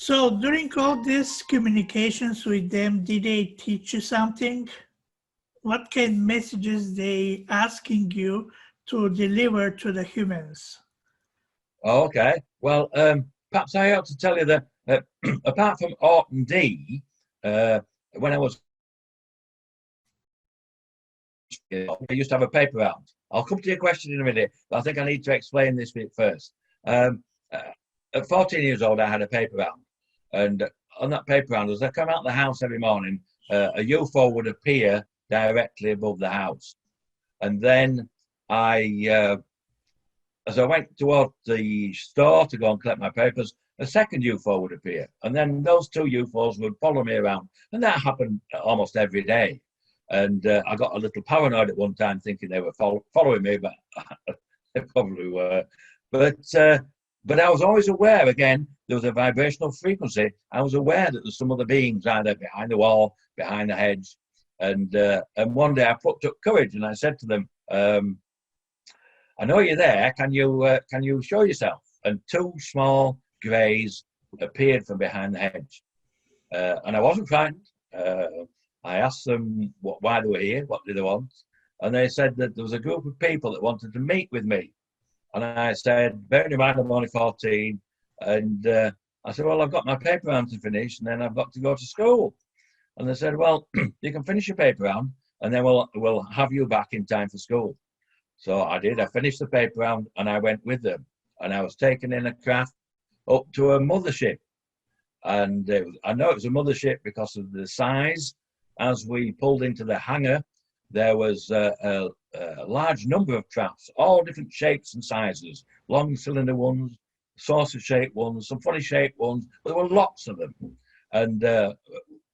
So during all these communications with them, did they teach you something? What kind of messages they asking you to deliver to the humans? Oh, okay. Well, perhaps I ought to tell you that apart from Orton D, when I was, I used to have a paper round. I'll come to your question in a minute, but I think I need to explain this bit first. At 14 years old, I had a paper round, and on that paper round, as I come out of the house every morning, a UFO would appear directly above the house, and then as I went toward the store to go and collect my papers, a second UFO would appear. And then those two UFOs would follow me around. And that happened almost every day. And I got a little paranoid at one time thinking they were following me, but they probably were. But I was always aware, again, there was a vibrational frequency. I was aware that there's some other beings either behind the wall, behind the hedge. And one day I plucked up courage and I said to them, I know you're there. Can you show yourself? And two small greys appeared from behind the hedge, and I wasn't frightened. I asked them why they were here, what did they want, and they said that there was a group of people that wanted to meet with me. And I said, bearing in mind I'm only 14, and I said, well, I've got my paper round to finish, and then I've got to go to school. And they said, well, you can finish your paper round, and then we'll have you back in time for school. So I did. I finished the paper round and I went with them. And I was taken in a craft up to a mothership. And I know it was a mothership because of the size. As we pulled into the hangar, there was a large number of crafts, all different shapes and sizes. Long cylinder ones, saucer-shaped ones, some funny-shaped ones. But there were lots of them. And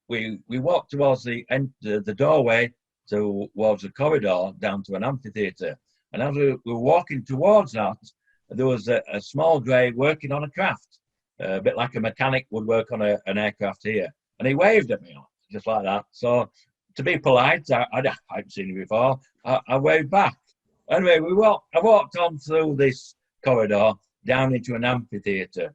we walked towards the doorway, towards the corridor, down to an amphitheatre. And as we were walking towards that, there was a small grey working on a craft, a bit like a mechanic would work on an aircraft here. And he waved at me, just like that. So to be polite, I hadn't seen him before, I waved back. Anyway, I walked on through this corridor down into an amphitheatre.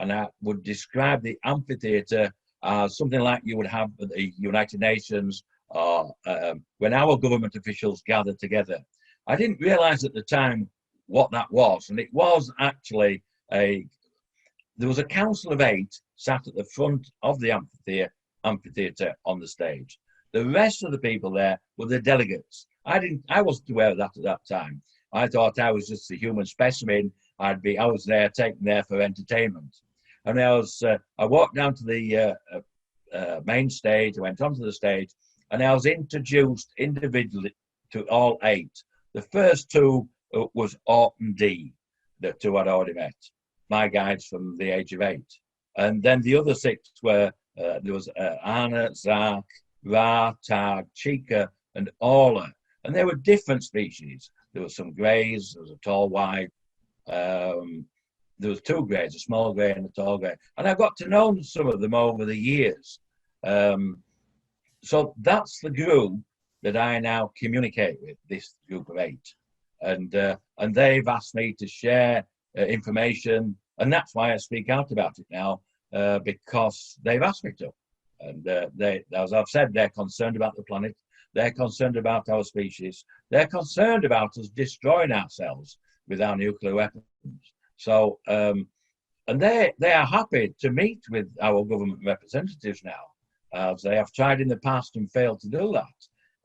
And I would describe the amphitheatre as something like you would have at the United Nations or when our government officials gathered together. I didn't realise at the time what that was, and it was actually there was a council of 8 sat at the front of the amphitheatre on the stage. The rest of the people there were the delegates. I wasn't aware of that at that time. I thought I was just a human specimen. I was there, taken there for entertainment. And I walked down to the main stage. I went onto the stage, and I was introduced individually to all 8. The first 2 was Orton D, the 2 I'd already met, my guides from the age of 8. And then the other 6 were, there was Anna, Zark, Ra, Tag, Chica, and Orla. And they were different species. There were some greys, there was a tall white, there was 2 greys, a small grey and a tall grey. And I got to know some of them over the years. So that's the group that I now communicate with, this group of 8. And they've asked me to share information, and that's why I speak out about it now, because they've asked me to. And as I've said, they're concerned about the planet, they're concerned about our species, they're concerned about us destroying ourselves with our nuclear weapons. So, and they are happy to meet with our government representatives now, as they have tried in the past and failed to do that.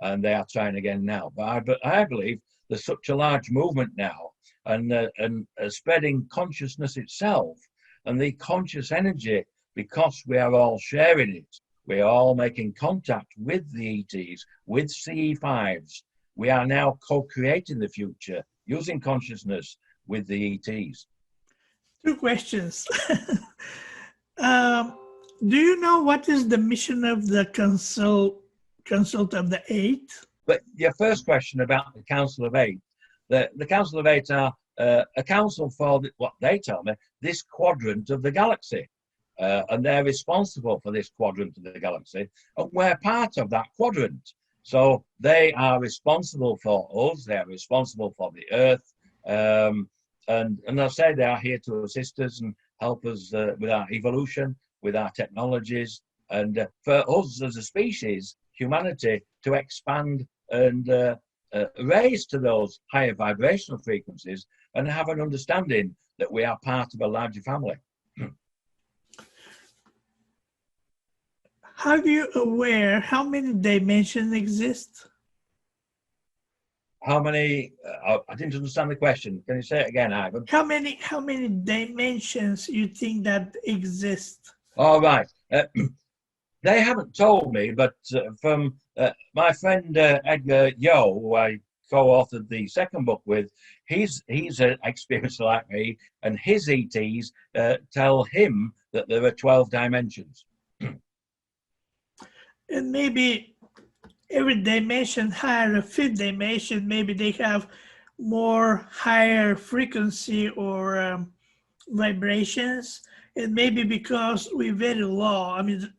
And they are trying again now. But I believe there's such a large movement now, and spreading consciousness itself and the conscious energy, because we are all sharing it. We are all making contact with the ETs, with CE5s. We are now co-creating the future using consciousness with the ETs. 2 questions. Do you know what is the mission of the consult of the 8? But your first question about the Council of 8, the Council of 8 are a council for what they tell me, this quadrant of the galaxy. And they're responsible for this quadrant of the galaxy, and we're part of that quadrant. So they are responsible for us, they are responsible for the Earth, and I say they are here to assist us and help us with our evolution, with our technologies, and for us as a species, humanity, to expand and raise to those higher vibrational frequencies and have an understanding that we are part of a larger family. Are you aware how many dimensions exist? How many? I didn't understand the question. Can you say it again, Ivan? How many dimensions you think that exist? All right. They haven't told me, but from my friend Edgar Yo, who I co-authored the second book with, he's an experiencer like me, and his ETs tell him that there are 12 dimensions. And maybe every dimension, higher, a fifth dimension, maybe they have more higher frequency or vibrations, and maybe because we're very low, I mean,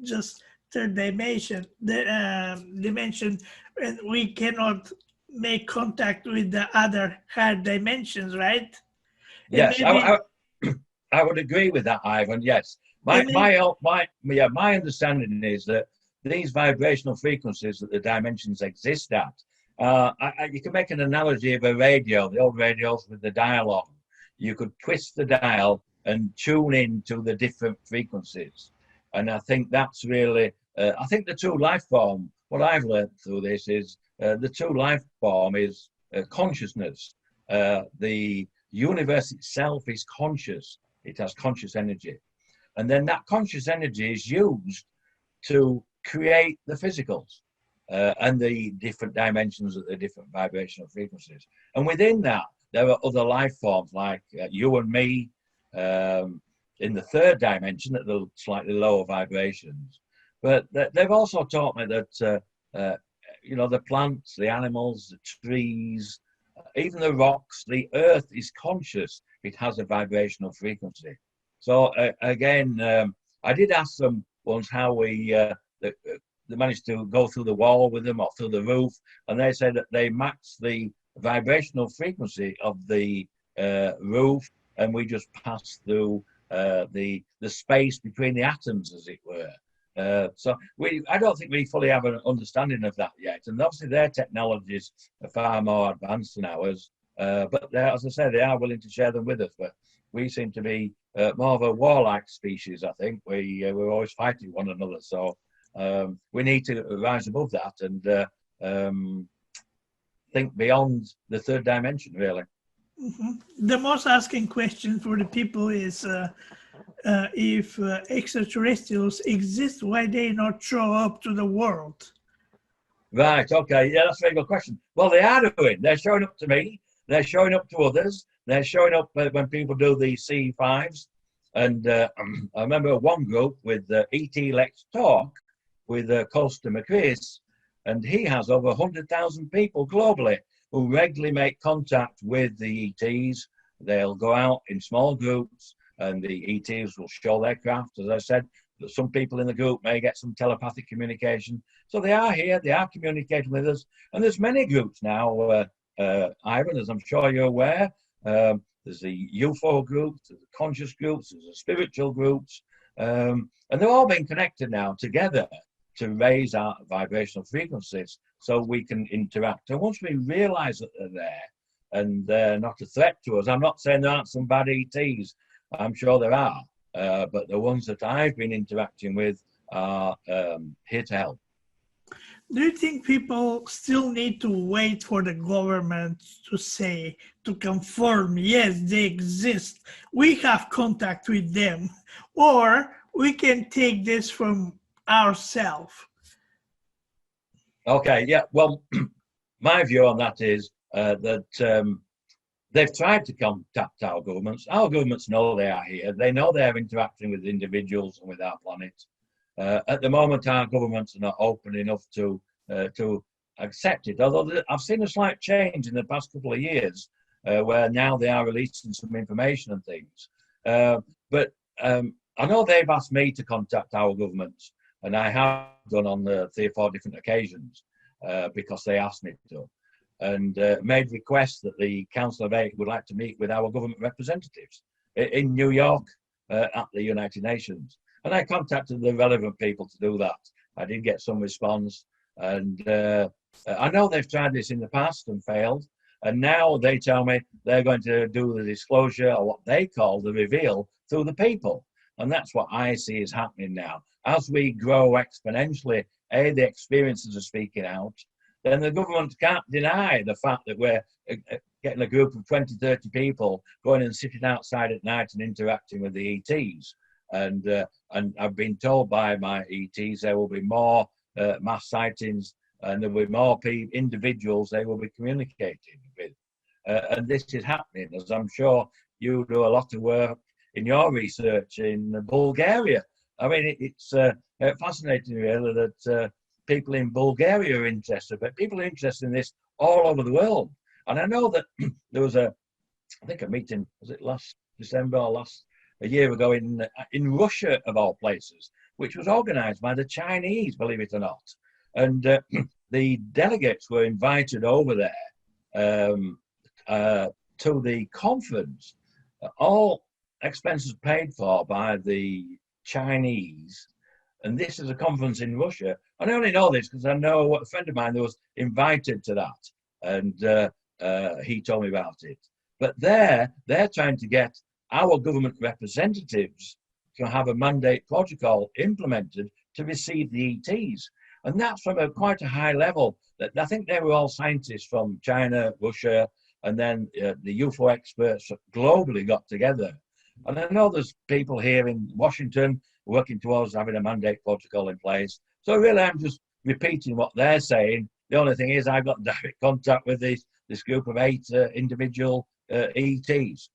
just third dimension, dimension, and we cannot make contact with the other higher dimensions, right? Yes, maybe, I would agree with that, Ivan. Yes, my understanding is that these vibrational frequencies that the dimensions exist at, you can make an analogy of a radio, the old radios with the dial on. You could twist the dial and tune in to the different frequencies. And I think that's really, I think the true life form, what I've learned through this is the true life form is consciousness. The universe itself is conscious. It has conscious energy. And then that conscious energy is used to create the physicals and the different dimensions at the different vibrational frequencies. And within that, there are other life forms like you and me in the third dimension at the slightly lower vibrations. But they've also taught me that, you know, the plants, the animals, the trees, even the rocks, the earth is conscious. It has a vibrational frequency. So again, I did ask them once how they managed to go through the wall with them or through the roof, and they said that they matched the vibrational frequency of the roof, and we just passed through the space between the atoms, as it were. So I don't think we fully have an understanding of that yet, and obviously their technologies are far more advanced than ours. But as I said, they are willing to share them with us. But we seem to be more of a warlike species. I think we're always fighting one another. So we need to rise above that and think beyond the third dimension, really. Mm-hmm. The most asking question for the people is if extraterrestrials exist, why they not show up to the world? Right, okay, yeah, that's a very good question. Well, they are doing. They're showing up to me. They're showing up to others. They're showing up when people do the C5s. And I remember one group with E.T. Let's Talk with Costa McCreas, and he has over 100,000 people globally who regularly make contact with the ETs. They'll go out in small groups and the ETs will show their craft. As I said, some people in the group may get some telepathic communication. So they are here, they are communicating with us. And there's many groups now, Ivan, as I'm sure you're aware. There's the UFO groups, there's the conscious groups, there's the spiritual groups. And they're all being connected now together to raise our vibrational frequencies so we can interact. And once we realize that they're there and they're not a threat to us, I'm not saying there aren't some bad ETs, I'm sure there are, but the ones that I've been interacting with are here to help. Do you think people still need to wait for the government to say, to confirm, yes, they exist, we have contact with them, or we can take this from ourselves? Okay, yeah, well, my view on that is that they've tried to contact our governments. Our governments know they are here. They know they're interacting with individuals and with our planet. At the moment, our governments are not open enough to accept it. Although I've seen a slight change in the past couple of years, where now they are releasing some information and things. But I know they've asked me to contact our governments, and I have done on 3 or 4 different occasions because they asked me to, and made requests that the Council of 8 would like to meet with our government representatives in New York at the United Nations. And I contacted the relevant people to do that. I did get some response, and I know they've tried this in the past and failed. And now they tell me they're going to do the disclosure, or what they call the reveal, through the people. And that's what I see is happening now. As we grow exponentially, the experiences are speaking out, then the government can't deny the fact that we're getting a group of 20, 30 people going and sitting outside at night and interacting with the ETs. And I've been told by my ETs there will be more mass sightings, and there will be more individuals they will be communicating with. And this is happening, as I'm sure you do a lot of work in your research in Bulgaria. I mean, it's fascinating, really, that people in Bulgaria are interested, but people are interested in this all over the world. And I know that there was I think a meeting, was it last December or a year ago in Russia, of all places, which was organized by the Chinese, believe it or not. And the delegates were invited over there to the conference, all expenses paid for by the Chinese. And this is a conference in Russia. And I only know this because I know a friend of mine that was invited to that. And he told me about it. But they're trying to get our government representatives to have a mandate protocol implemented to receive the ETs. And that's from quite a high level. That I think they were all scientists from China, Russia, and then the UFO experts globally got together. And I know there's people here in Washington working towards having a mandate protocol in place. So really, I'm just repeating what they're saying. The only thing is I've got direct contact with this group of 8 individual ETs.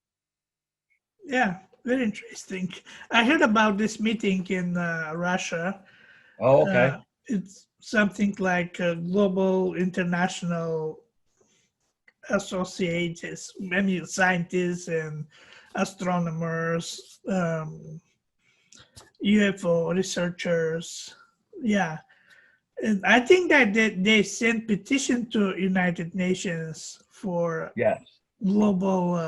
Yeah, very interesting. I heard about this meeting in Russia. Oh, okay. It's something like a global international associates, many scientists and astronomers, UFO researchers. Yeah. And I think that they sent petition to United Nations for Yes. global. I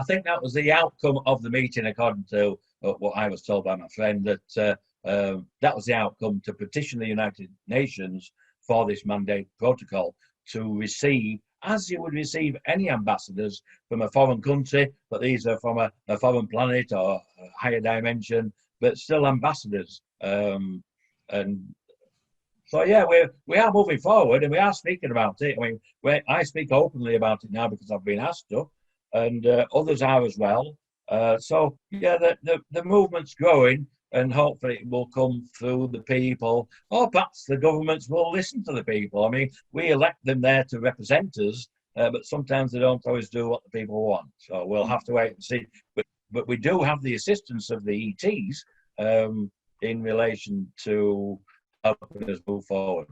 think that was the outcome of the meeting, according to what I was told by my friend, that that was the outcome, to petition the United Nations for this mandate protocol to receive, as you would receive any ambassadors from a foreign country, but these are from a foreign planet or a higher dimension, but still ambassadors. And so, yeah, we are moving forward, and we are speaking about it. I mean, I speak openly about it now because I've been asked to, and others are as well. So, yeah, the movement's growing, and hopefully it will come through the people, or perhaps the governments will listen to the people. I mean, we elect them there to represent us, but sometimes they don't always do what the people want. So we'll have to wait and see. But we do have the assistance of the ETs in relation to helping us move forward.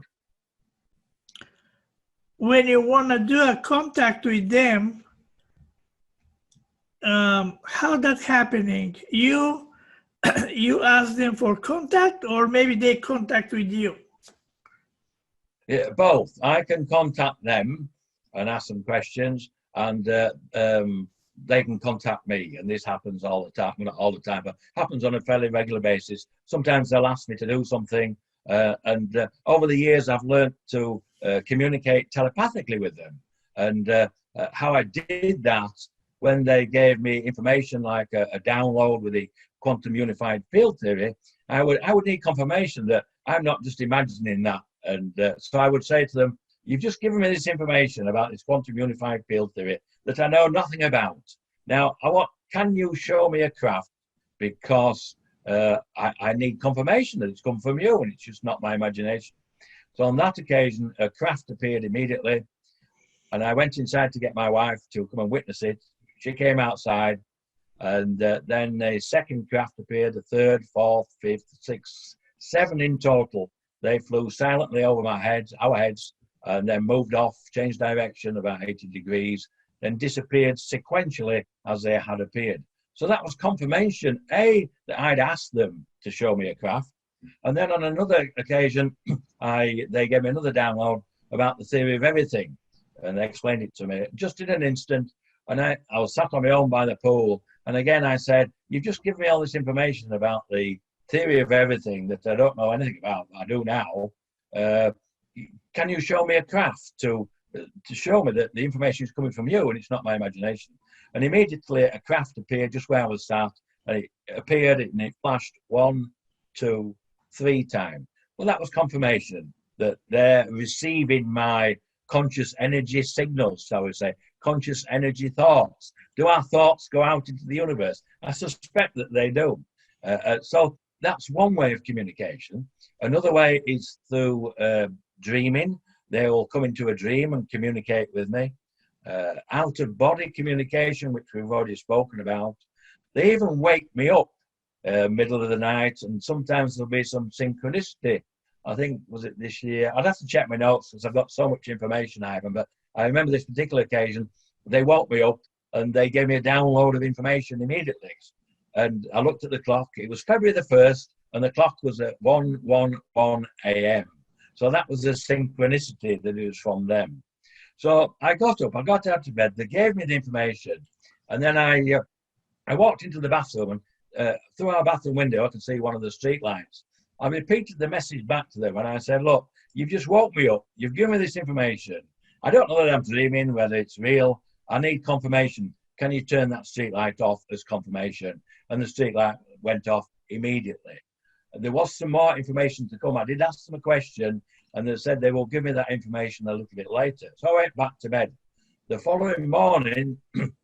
When you want to do a contact with them, how that happening? You ask them for contact, or maybe they contact with you? Yeah, both. I can contact them and ask them questions, and they can contact me. And this happens all the time. Well, not all the time, but happens on a fairly regular basis. Sometimes they'll ask me to do something, and over the years I've learned to communicate telepathically with them. And how I did that, when they gave me information like a download with the quantum unified field theory, I would need confirmation that I'm not just imagining that. And so I would say to them, you've just given me this information about this quantum unified field theory that I know nothing about. Now, can you show me a craft? Because I need confirmation that it's come from you, and it's just not my imagination. So on that occasion, a craft appeared immediately, and I went inside to get my wife to come and witness it. She came outside, and then a second craft appeared, a third, fourth, fifth, sixth, 7 in total. They flew silently over our heads, and then moved off, changed direction about 80 degrees, then disappeared sequentially as they had appeared. So that was confirmation, A, that I'd asked them to show me a craft. And then on another occasion, they gave me another download about the theory of everything. And they explained it to me just in an instant. And I was sat on my own by the pool. And again, I said, you've just given me all this information about the theory of everything that I don't know anything about. I do now. Can you show me a craft to show me that the information is coming from you and it's not my imagination? And immediately a craft appeared just where I was sat, and it appeared and it flashed 1, 2, 3 times. Well, that was confirmation that they're receiving my conscious energy signals, shall we say, conscious energy thoughts. Do our thoughts go out into the universe? I suspect that they do. So that's one way of communication. Another way is through dreaming. They will come into a dream and communicate with me. Out-of-body communication, which we've already spoken about. They even wake me up middle of the night, and sometimes there'll be some synchronicity. I think, was it this year? I'd have to check my notes because I've got so much information, Ivan, but I remember this particular occasion. They woke me up and they gave me a download of information immediately. And I looked at the clock. It was February the 1st, and the clock was at 1:11 a.m. So that was a synchronicity that it was from them. So I got up, I got out of bed, they gave me the information, and then I walked into the bathroom, and through our bathroom window I could see one of the street lights. I repeated the message back to them, and I said, look, you've just woke me up, you've given me this information. I don't know whether I'm dreaming, whether it's real. I need confirmation. Can you turn that street light off as confirmation? And the street light went off immediately. There was some more information to come. I did ask them a question, and they said they will give me that information a little bit later. So I went back to bed. The following morning,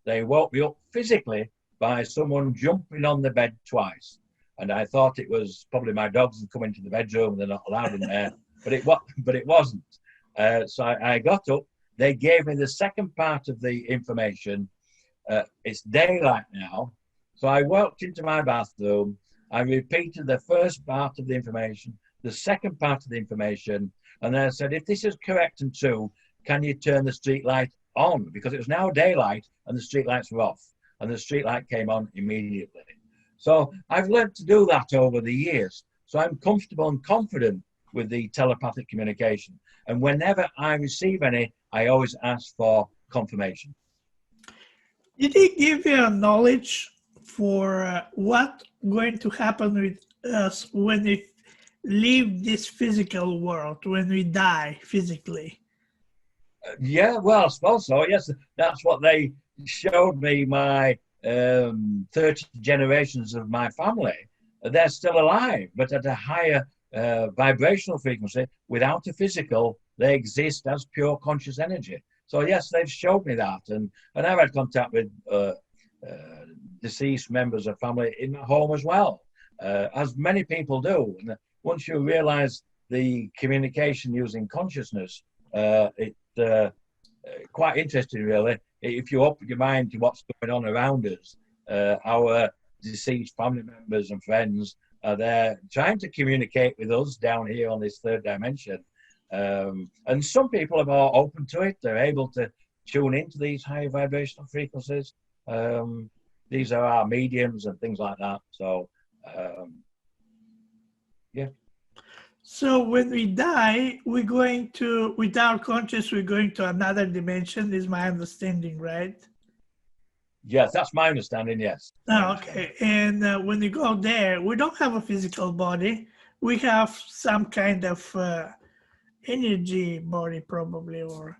they woke me up physically by someone jumping on the bed twice. And I thought it was probably my dogs had come into the bedroom, and they're not allowed in there, but it wasn't. So I got up. They gave me the second part of the information. It's daylight now. So I walked into my bathroom. I repeated the first part of the information, the second part of the information, and then I said, if this is correct and true, can you turn the street light on? Because it was now daylight and the street lights were off, and the street light came on immediately. So I've learned to do that over the years. So I'm comfortable and confident with the telepathic communication. And whenever I receive any, I always ask for confirmation. Did he give you knowledge for what going to happen with us when we leave this physical world, when we die physically? Yeah, well, I suppose so. Yes, that's what they showed me. My 30 generations of my family, they're still alive, but at a higher vibrational frequency. Without a physical, they exist as pure conscious energy. So yes, they've showed me that, and I've had contact with deceased members of family in my home as well, as many people do. And once you realize the communication using consciousness, it's quite interesting, really. If you open your mind to what's going on around us, our deceased family members and friends are there trying to communicate with us down here on this third dimension. And some people are more open to it. They're able to tune into these high vibrational frequencies. These are our mediums and things like that. So, yeah. So when we die, we're going to, with our conscious, we're going to another dimension, is my understanding, right? Yes, that's my understanding, yes. Oh, okay. And when you go there, we don't have a physical body. We have some kind of energy body, probably, or...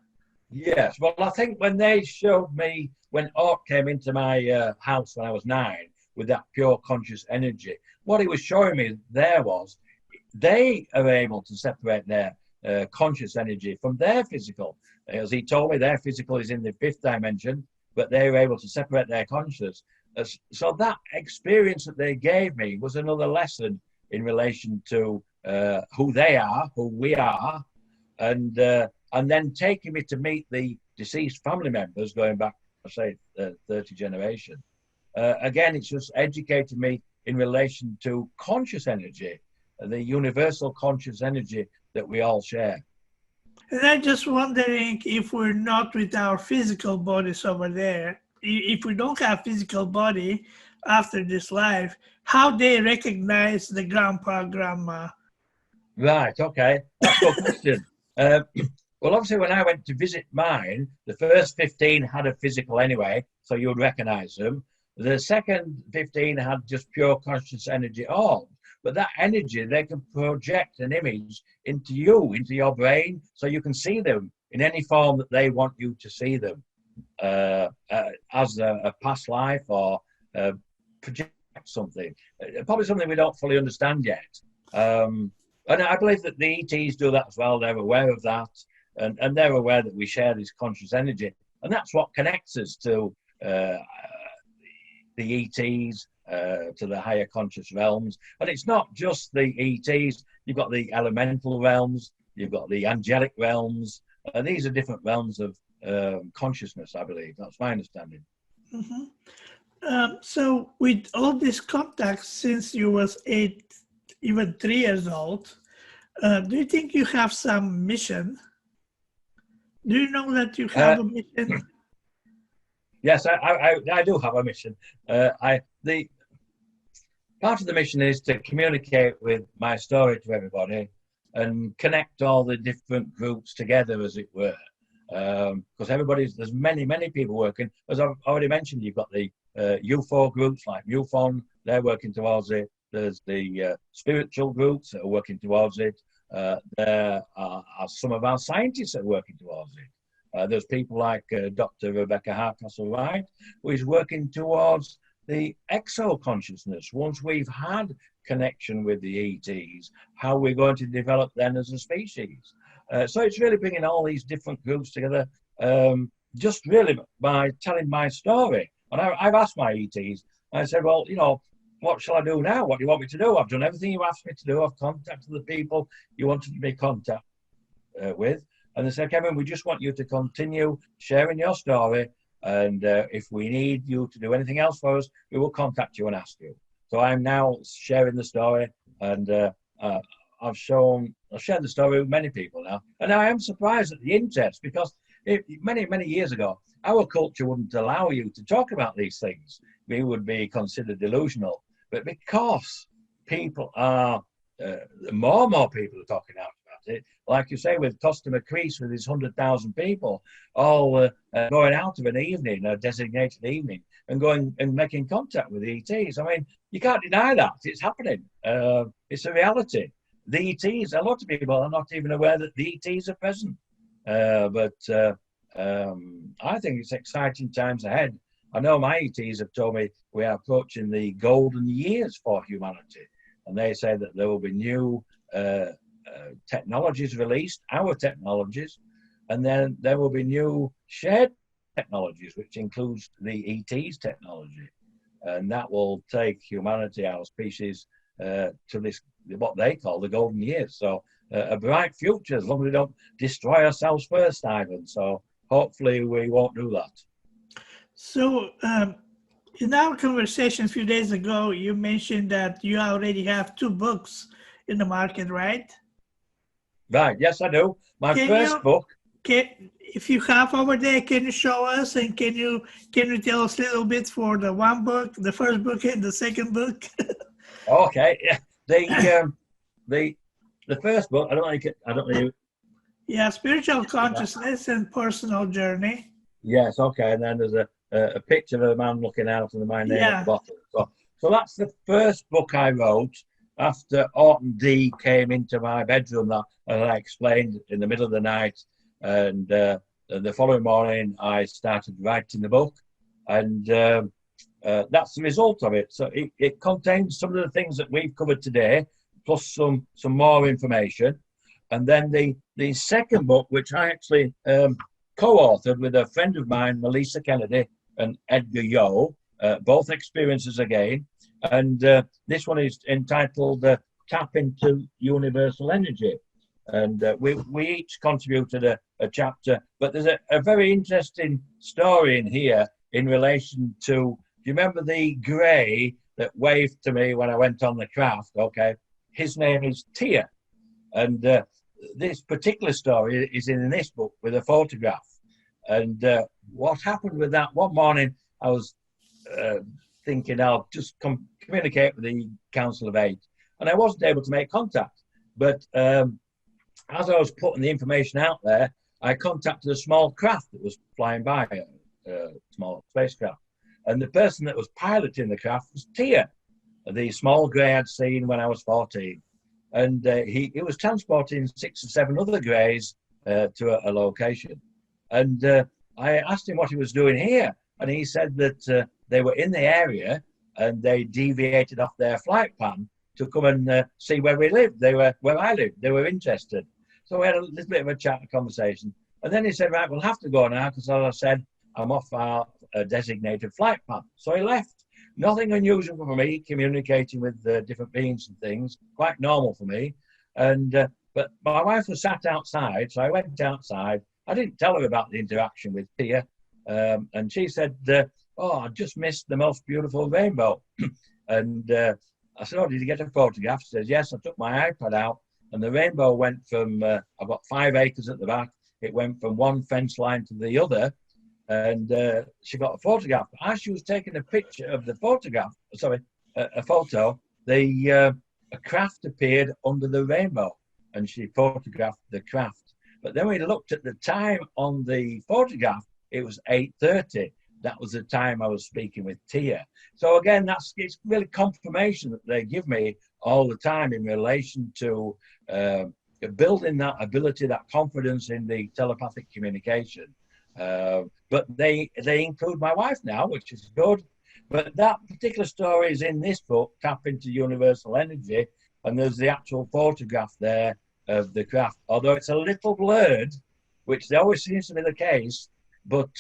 Yes, well, I think when they showed me, when Art came into my house when I was 9, with that pure conscious energy, what he was showing me there was, they are able to separate their conscious energy from their physical. As he told me, their physical is in the 5th dimension, but they were able to separate their conscious. So that experience that they gave me was another lesson in relation to who they are, who we are, and then taking me to meet the deceased family members going back, I say, 30 generation. Again, it's just educated me in relation to conscious energy, the universal conscious energy that we all share. And I'm just wondering if we're not with our physical bodies over there, if we don't have physical body after this life, how they recognize the grandpa, grandma? Right, okay. That's a good question. Well, obviously, when I went to visit mine, the first 15 had a physical anyway, so you would recognize them. The second 15 had just pure conscious energy all. but that energy, they can project an image into you, into your brain, so you can see them in any form that they want you to see them, as a past life or project something. Probably something we don't fully understand yet. And I believe that the ETs do that as well. They're aware of that, and they're aware that we share this conscious energy, and that's what connects us to the ETs, to the higher conscious realms. And it's not just the ETs. You've got the elemental realms, you've got the angelic realms, and these are different realms of consciousness, I believe. That's my understanding. Mm-hmm. So with all these contacts since you was 8, even 3 years old, do you think you have some mission? Do you know that you have a mission? Yes, I do have a mission. The part of the mission is to communicate with my story to everybody and connect all the different groups together, as it were. Because there's many people working. As I've already mentioned, you've got the UFO groups like MUFON, they're working towards it. There's the spiritual groups that are working towards it. There are some of our scientists that are working towards it. There's people like Dr. Rebecca Hardcastle-Wright, who is working towards the exo-consciousness. Once we've had connection with the ETs, how we're going to develop then as a species. So it's really bringing all these different groups together, just really by telling my story. And I've asked my ETs, I said, well, you know, what shall I do now? What do you want me to do? I've done everything you asked me to do. I've contacted the people you wanted to make contact with. And they said, Kevin, we just want you to continue sharing your story. And if we need you to do anything else for us, we will contact you and ask you. So I'm now sharing the story, and I've shared the story with many people now. And I am surprised at the interest, because many years ago, our culture wouldn't allow you to talk about these things. We would be considered delusional. But because people are, more and more people are talking out about it, like you say, with Customer Crease, with his 100,000 people, all going out of an evening, a designated evening, and going and making contact with the ETs. I mean, you can't deny that. It's happening. It's a reality. The ETs, a lot of people are not even aware that the ETs are present. But I think it's exciting times ahead. I know my ETs have told me we are approaching the golden years for humanity. And they say that there will be new technologies released, our technologies, and then there will be new shared technologies, which includes the ET's technology. And that will take humanity, our species, to this, what they call the golden years. So a bright future, as long as we don't destroy ourselves first, Ivan. So hopefully we won't do that. So in our conversation a few days ago, you mentioned that you already have 2 books in the market, right? Right, yes, I do. My first book. If you have over there, can you show us, and can you tell us a little bit for the one book, the first book and the second book? Okay, yeah. The first book, I don't know. Yeah, Spiritual Consciousness and Personal Journey. Yes, okay, and then there's a picture of a man looking out and my name at the bottom. So that's the first book I wrote after Orton D came into my bedroom that I explained in the middle of the night. And the following morning, I started writing the book. And that's the result of it. So it contains some of the things that we've covered today, plus some more information. And then the second book, which I actually co-authored with a friend of mine, Melissa Kennedy and Edgar Yo, both experiences again. And this one is entitled Tap into Universal Energy. And we each contributed a chapter, but there's a very interesting story in here in relation to, do you remember the grey that waved to me when I went on the craft? Okay, his name is Tia. And this particular story is in this book with a photograph. And what happened with that, one morning I was thinking I'll just communicate with the Council of 8, and I wasn't able to make contact. But as I was putting the information out there, I contacted a small craft that was flying by, a small spacecraft. And the person that was piloting the craft was Tia. the small grey I'd seen when I was 14. And he was transporting 6 or 7 other greys to a location. And I asked him what he was doing here. And he said that they were in the area and they deviated off their flight pattern to come and see where we lived. They were where I lived. They were interested. So we had a little bit of a chat, a conversation. And then he said, right, we'll have to go now because, as I said, I'm off our designated flight path. So he left. Nothing unusual for me, communicating with different beings and things. Quite normal for me. And but my wife was sat outside, so I went outside. I didn't tell her about the interaction with Tia. And she said, oh, I just missed the most beautiful rainbow. And I said, oh, did you get a photograph? She says, yes, I took my iPad out. And the rainbow went from, I've got 5 acres at the back. It went from one fence line to the other. And she got a photograph. As she was taking a picture of the photograph, a photo, a craft appeared under the rainbow. And she photographed the craft. But then we looked at the time on the photograph, it was 8:30. That was the time I was speaking with Tia. So again, it's really confirmation that they give me all the time in relation to building that ability, that confidence in the telepathic communication. But they include my wife now, which is good. But that particular story is in this book, Tap into Universal Energy, and there's the actual photograph there of the craft, although it's a little blurred, which always seems to be the case. But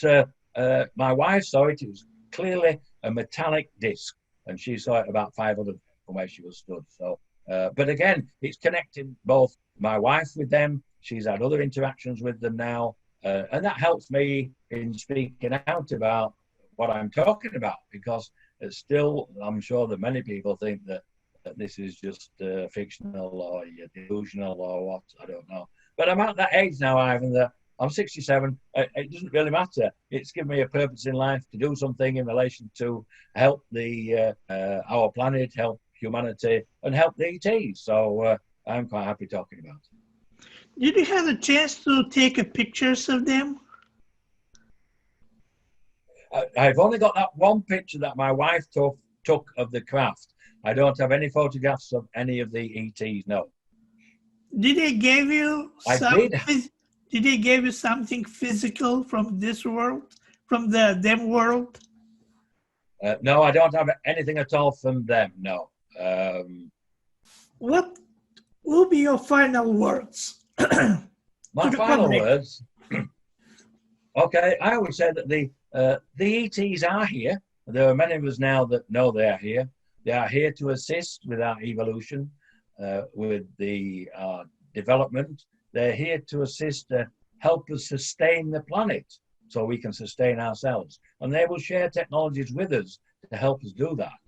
my wife saw it. It was clearly a metallic disc, and she saw it about 500 from where she was stood. So, but again, it's connecting both my wife with them. She's had other interactions with them now, and that helps me in speaking out about what I'm talking about, because it's still, I'm sure that many people think that this is just fictional or delusional or what, I don't know. But I'm at that age now, Ivan, that I'm 67. It doesn't really matter. It's given me a purpose in life to do something in relation to help our planet, help humanity, and help the ETs. So I'm quite happy talking about it. Did you have a chance to take pictures of them? I've only got that one picture that my wife took of the craft. I don't have any photographs of any of the ETs, no. Did they give you Did they give you something physical from this world, from them world? No, I don't have anything at all from them, no. What will be your final words? My final words? Okay, I would say that the ETs are here. There are many of us now that know they are here. They are here to assist with our evolution, with the development. They're here to assist, help us sustain the planet so we can sustain ourselves. And they will share technologies with us to help us do that.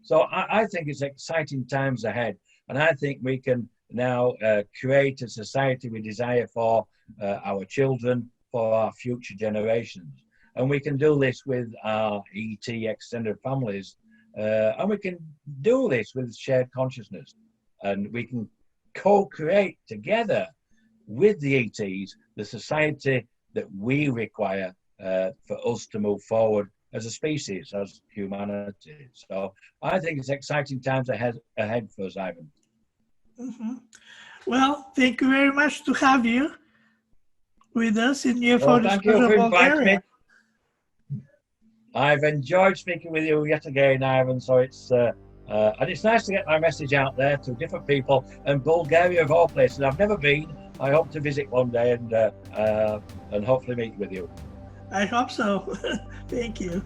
So I think it's exciting times ahead. And I think we can now create a society we desire for our children, for our future generations. And we can do this with our ET extended families. And we can do this with shared consciousness. And we can co-create together with the ETs the society that we require for us to move forward as a species, as humanity. So I think it's exciting times ahead for us, Ivan. Mm-hmm. Well, thank you very much to have you with us in UFO Thank you for inviting Bulgaria. me. I've enjoyed speaking with you yet again, Ivan. So it's and it's nice to get my message out there to different people. And Bulgaria, of all places, I've never been. I hope to visit one day and hopefully meet with you. I hope so. Thank you.